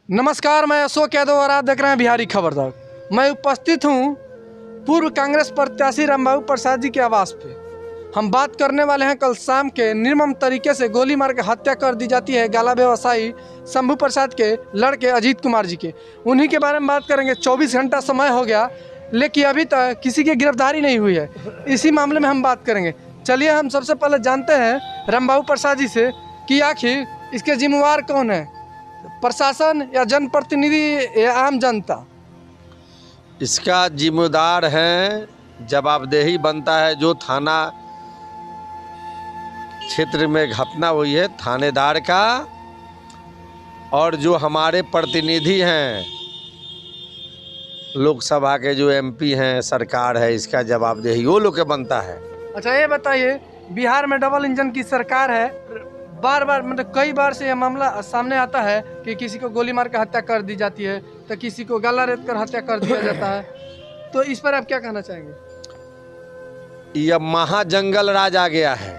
नमस्कार, मैं अशोक यादव और आप देख रहे हैं बिहारी खबर तक। मैं उपस्थित हूं पूर्व कांग्रेस प्रत्याशी रामबाबू प्रसाद जी के आवास पे। हम बात करने वाले हैं कल शाम के निर्मम तरीके से गोली मार के हत्या कर दी जाती है गाला व्यवसायी शंभू प्रसाद के लड़के अजीत कुमार जी के। उन्हीं के बारे में बात करेंगे। 24 घंटा समय हो गया लेकिन अभी तक किसी की गिरफ्तारी नहीं हुई है। इसी मामले में हम बात करेंगे। चलिए हम सबसे पहले जानते हैं रामबाबू प्रसाद जी से कि आखिर इसके जिम्मेवार कौन है, प्रशासन या जनप्रतिनिधि या आम जनता? इसका जिम्मेदार है, जवाबदेही बनता है जो थाना क्षेत्र में घटना हुई है थानेदार का, और जो हमारे प्रतिनिधि हैं लोकसभा के जो एमपी हैं, सरकार है, इसका जवाबदेही वो लोग के बनता है। अच्छा ये बताइए, बिहार में डबल इंजन की सरकार है, बार बार मतलब कई बार से यह मामला सामने आता है कि किसी को गोली मार कर हत्या कर दी जाती है तो किसी को गला रेत कर हत्या कर दिया जाता है, तो इस पर आप क्या कहना चाहेंगे? यह महाजंगल राज आ गया है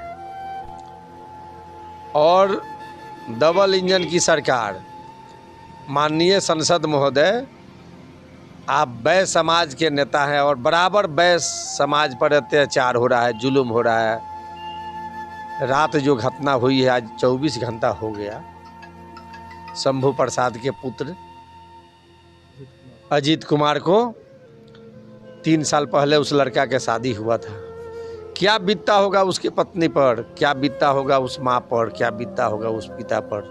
और डबल इंजन की सरकार। माननीय सांसद महोदय, आप वैश्य समाज के नेता हैं और बराबर वैश्य समाज पर अत्याचार हो रहा है, जुल्म हो रहा है। रात जो घटना हुई है, आज 24 घंटा हो गया। शंभू प्रसाद के पुत्र अजीत कुमार को 3 साल पहले उस लड़का के शादी हुआ था। क्या बीतता होगा उसकी पत्नी पर, क्या बीतता होगा उस माँ पर, क्या बीतता होगा उस पिता पर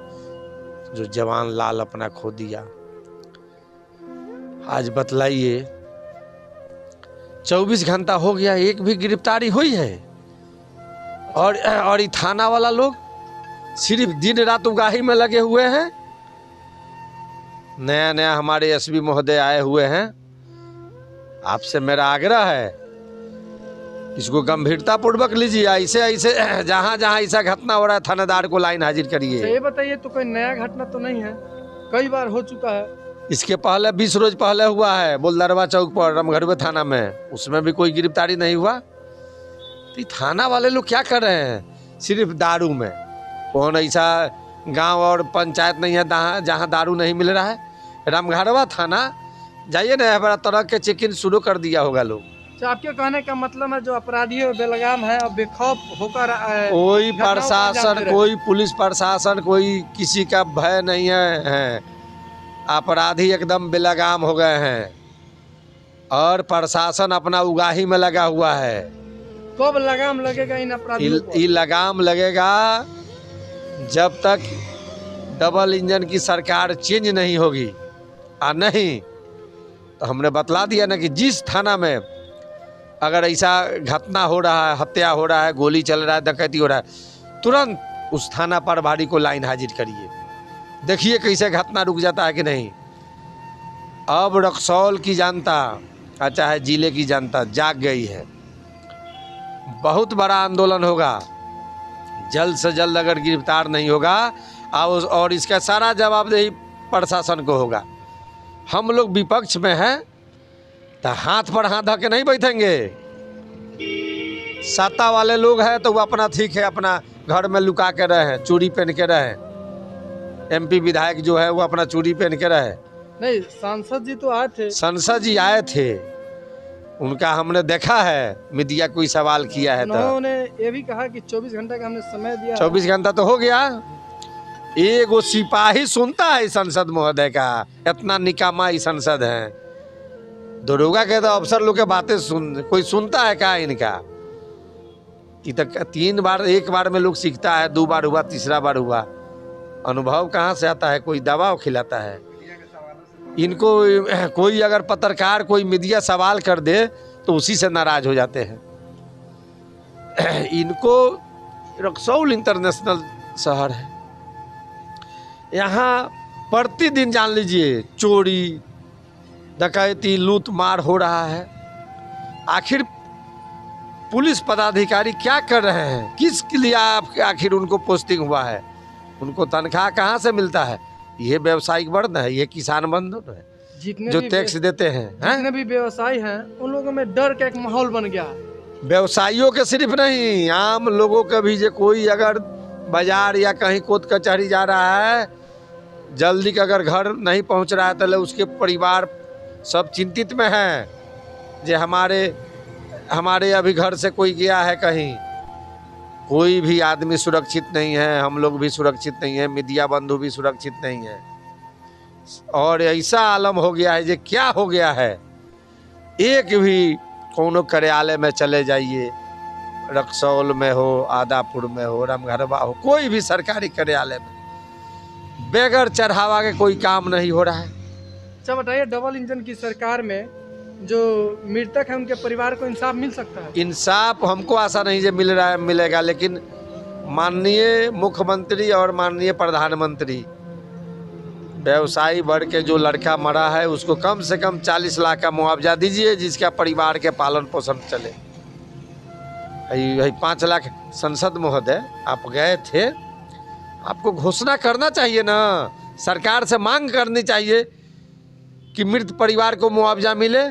जो जवान लाल अपना खो दिया। आज बतलाइए, 24 घंटा हो गया, एक भी गिरफ्तारी हुई है? और ये थाना वाला लोग सिर्फ दिन रात उगाही में लगे हुए हैं। नया नया हमारे एसपी महोदय आए हुए हैं। आपसे मेरा आग्रह है, इसको गंभीरता पूर्वक लीजिए। ऐसे ऐसे जहाँ जहाँ ऐसा घटना हो रहा है, थानेदार को लाइन हाजिर करिए। ये बताइए, तो कोई नया घटना तो नहीं है? कई बार हो चुका है। इसके पहले 20 रोज पहले हुआ है बोलदरवा चौक पर रामगढ़वे थाना में, उसमें भी कोई गिरफ्तारी नहीं हुआ। तो थाना वाले लोग क्या कर रहे हैं? सिर्फ दारू में। कौन ऐसा गांव और पंचायत नहीं है जहां दारू नहीं मिल रहा है? रामगढ़वा थाना जाइए ना, बड़ा तरह के चेकिंग शुरू कर दिया होगा लोग। तो आपके कहने का मतलब है जो अपराधी है बेलगाम है और बेखौफ होकर कोई प्रशासन, कोई पुलिस प्रशासन, कोई किसी का भय नहीं है। अपराधी एकदम बेलगाम हो गए हैं और प्रशासन अपना उगाही में लगा हुआ है। कब लगाम लगेगा इन अपराधियों को? ये लगाम लगेगा जब तक डबल इंजन की सरकार चेंज नहीं होगी। और नहीं तो हमने बतला दिया ना कि जिस थाना में अगर ऐसा घटना हो रहा है, हत्या हो रहा है, गोली चल रहा है, डकैती हो रहा है, तुरंत उस थाना प्रभारी को लाइन हाजिर करिए। देखिए कैसे घटना रुक जाता है कि नहीं। अब रक्सौल की जनता, चाहे जिले की जनता जाग गई है। बहुत बड़ा आंदोलन होगा, जल्द से जल्द अगर गिरफ्तार नहीं होगा और इसका सारा जवाबदेही प्रशासन को होगा। हम लोग विपक्ष में हैं तो हाथ पर हाथ धके नहीं बैठेंगे। सत्ता वाले लोग हैं तो वो अपना ठीक है, अपना घर में लुका के रहे, चूड़ी पहन के रहे। एमपी विधायक जो है वो अपना चूड़ी पहन के रहे। नहीं, सांसद जी तो आए थे। सांसद जी आए थे, उनका हमने देखा है, मीडिया कोई सवाल किया है तो उन्होंने ये भी कहा कि 24 घंटे का हमने समय दिया। 24 घंटा तो हो गया। एक वो सिपाही सुनता है संसद महोदय का? इतना निकामा ही संसद है। दरोगा के तो अफसर लोग के बातें कोई सुनता है क्या इनका? तो 3 बार, एक बार में लोग सीखता है, 2 बार हुआ, तीसरा बार हुआ। अनुभव कहाँ से आता है? कोई दवा खिलाता है इनको? कोई अगर पत्रकार, कोई मीडिया सवाल कर दे तो उसी से नाराज हो जाते हैं। इनको रक्सौल इंटरनेशनल शहर है, यहाँ प्रतिदिन जान लीजिए चोरी, डकैती, लूट मार हो रहा है। आखिर पुलिस पदाधिकारी क्या कर रहे हैं? किसके लिए आखिर उनको पोस्टिंग हुआ है? उनको तनख्वाह कहाँ से मिलता है? ये व्यावसायिक वर्ग है, ये किसान बंधु है जो टैक्स देते हैं। जितने भी व्यवसायी हैं उन लोगों में डर का एक माहौल बन गया है। व्यवसायियों के सिर्फ नहीं, आम लोगों के भी। जो कोई अगर बाजार या कहीं कोर्ट कचहरी जा रहा है जल्दी का अगर घर नहीं पहुंच रहा है तो उसके परिवार सब चिंतित में हैं जे हमारे अभी घर से कोई गया है कहीं। कोई भी आदमी सुरक्षित नहीं है, हम लोग भी सुरक्षित नहीं है, मीडिया बंधु भी सुरक्षित नहीं है। और ऐसा आलम हो गया है जे क्या हो गया है, एक भी कोनो कार्यालय में चले जाइए, रक्सौल में हो, आदापुर में हो, रामघरवा हो, कोई भी सरकारी कार्यालय में बगैर चढ़ावा के कोई काम नहीं हो रहा है। अच्छा बताइए, डबल इंजन की सरकार में जो मृतक है उनके परिवार को इंसाफ मिल सकता है? इंसाफ हमको आशा नहीं जे मिलेगा, लेकिन माननीय मुख्यमंत्री और माननीय प्रधानमंत्री व्यवसायी वर्ग के जो लड़का मरा है उसको कम से कम 40 लाख का मुआवजा दीजिए, जिसका परिवार के पालन पोषण चले। 5 लाख संसद महोदय आप गए थे, आपको घोषणा करना चाहिए ना, सरकार से मांग करनी चाहिए कि मृत परिवार को मुआवजा मिले।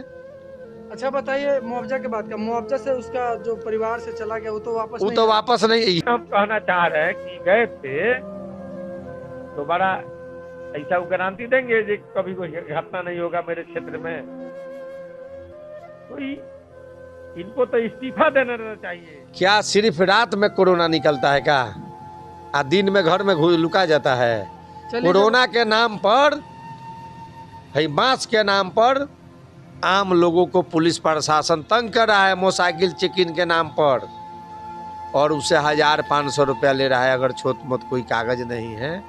अच्छा बताइए, मुआवजा के बाद का मुआवजा से उसका जो परिवार से चला गया वो तो वापस नहीं। हम कहना चाह रहे हैं कि गए थे दोबारा ऐसा वो गारंटी देंगे कि कभी कोई घटना नहीं होगा मेरे क्षेत्र में? कोई इनको तो इस्तीफा देना चाहिए। क्या सिर्फ रात में कोरोना निकलता है क्या? दिन में घर में लुका जाता है? कोरोना के नाम पर, मास्क के नाम पर आम लोगों को पुलिस प्रशासन तंग कर रहा है, मोटरसाइकिल चेकिंग के नाम पर, और उसे 1500 रुपया ले रहा है अगर छोट मोट कोई कागज नहीं है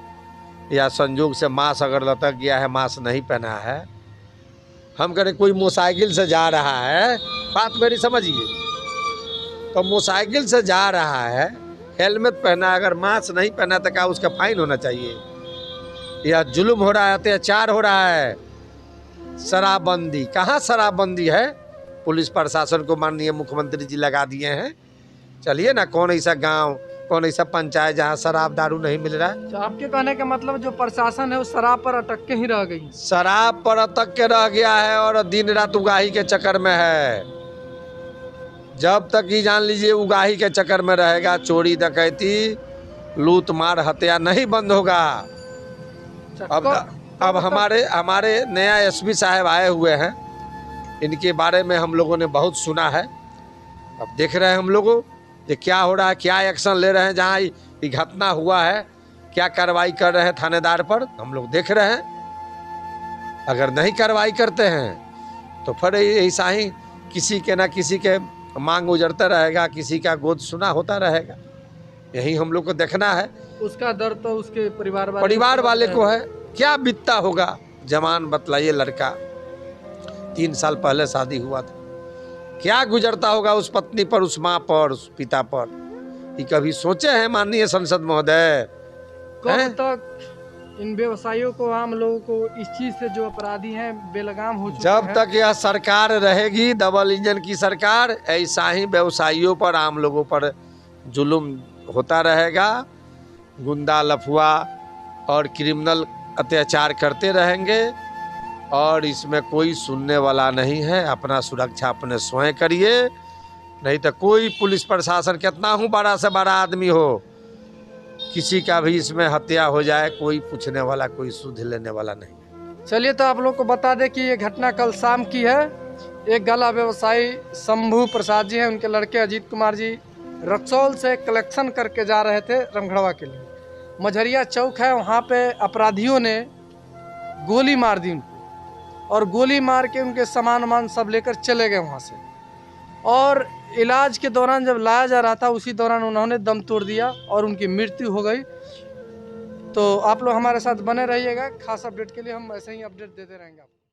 या संजोग से मास्क अगर लटक गया है, मास्क नहीं पहना है। हम कह रहे कोई मोटरसाइकिल से जा रहा है, बात मेरी समझिए, तो मोटरसाइकिल से जा रहा है, हेलमेट पहना, अगर मास्क नहीं पहना तो क्या उसका फाइन होना चाहिए? या जुल्म हो रहा है, अत्याचार हो रहा है। शराबबंदी, कहाँ शराबबंदी है? पुलिस प्रशासन को माननीय मुख्यमंत्री जी लगा दिए हैं। चलिए ना, कौन ऐसा गांव, कौन ऐसा पंचायत जहाँ शराब दारू नहीं मिल रहा है? तो आपके कहने का मतलब जो प्रशासन है वो शराब पर अटक के ही रह गई, शराब पर अटक के रह गया है और दिन रात उगाही के चक्कर में है। जब तक ही जान लीजिए उगाही के चक्कर में रहेगा, चोरी डकैती लूट मार हत्या नहीं बंद होगा। अब हमारे नया एसपी साहब आए हुए हैं, इनके बारे में हम लोगों ने बहुत सुना है। अब देख रहे हैं हम लोगों ये क्या हो रहा है, क्या एक्शन ले रहे हैं, जहाँ ये घटना हुआ है क्या कार्रवाई कर रहे हैं थानेदार पर, हम लोग देख रहे हैं। अगर नहीं कार्रवाई करते हैं तो फिर ऐसा ही किसी के ना किसी के मांग उजड़ता रहेगा, किसी का गोद सुना होता रहेगा। यही हम लोग को देखना है। उसका दर्द तो उसके परिवार वाले को है। क्या बीतता होगा जवान, बतलाइए। लड़का 3 साल पहले शादी हुआ था, क्या गुजरता होगा उस पत्नी पर, उस माँ पर, उस पिता पर? ये कभी सोचे हैं माननीय संसद महोदय? कब तक इन व्यवसायियों को, आम लोगों को इस चीज से जो अपराधी हैं बेलगाम हो चुके जब हैं? तक यह सरकार रहेगी, डबल इंजन की सरकार, ऐसा ही व्यवसायियों पर, आम लोगों पर जुल्म होता रहेगा। गुंडा लफुआ और क्रिमिनल अत्याचार करते रहेंगे और इसमें कोई सुनने वाला नहीं है। अपना सुरक्षा अपने स्वयं करिए, नहीं तो कोई पुलिस प्रशासन, कितना हूँ बड़ा से बड़ा आदमी हो, किसी का भी इसमें हत्या हो जाए, कोई पूछने वाला, कोई सुध लेने वाला नहीं। चलिए, तो आप लोग को बता दें कि ये घटना कल शाम की है। एक गला व्यवसायी शंभू प्रसाद जी हैं, उनके लड़के अजीत कुमार जी रक्सौल से कलेक्शन करके जा रहे थे रमघड़वा के लिए। मझरिया चौक है, वहाँ पे अपराधियों ने गोली मार दी उनको, और गोली मार के उनके सामान वामान सब लेकर चले गए वहाँ से। और इलाज के दौरान जब लाया जा रहा था, उसी दौरान उन्होंने दम तोड़ दिया और उनकी मृत्यु हो गई। तो आप लोग हमारे साथ बने रहिएगा, खास अपडेट के लिए हम ऐसे ही अपडेट देते रहेंगे आपको।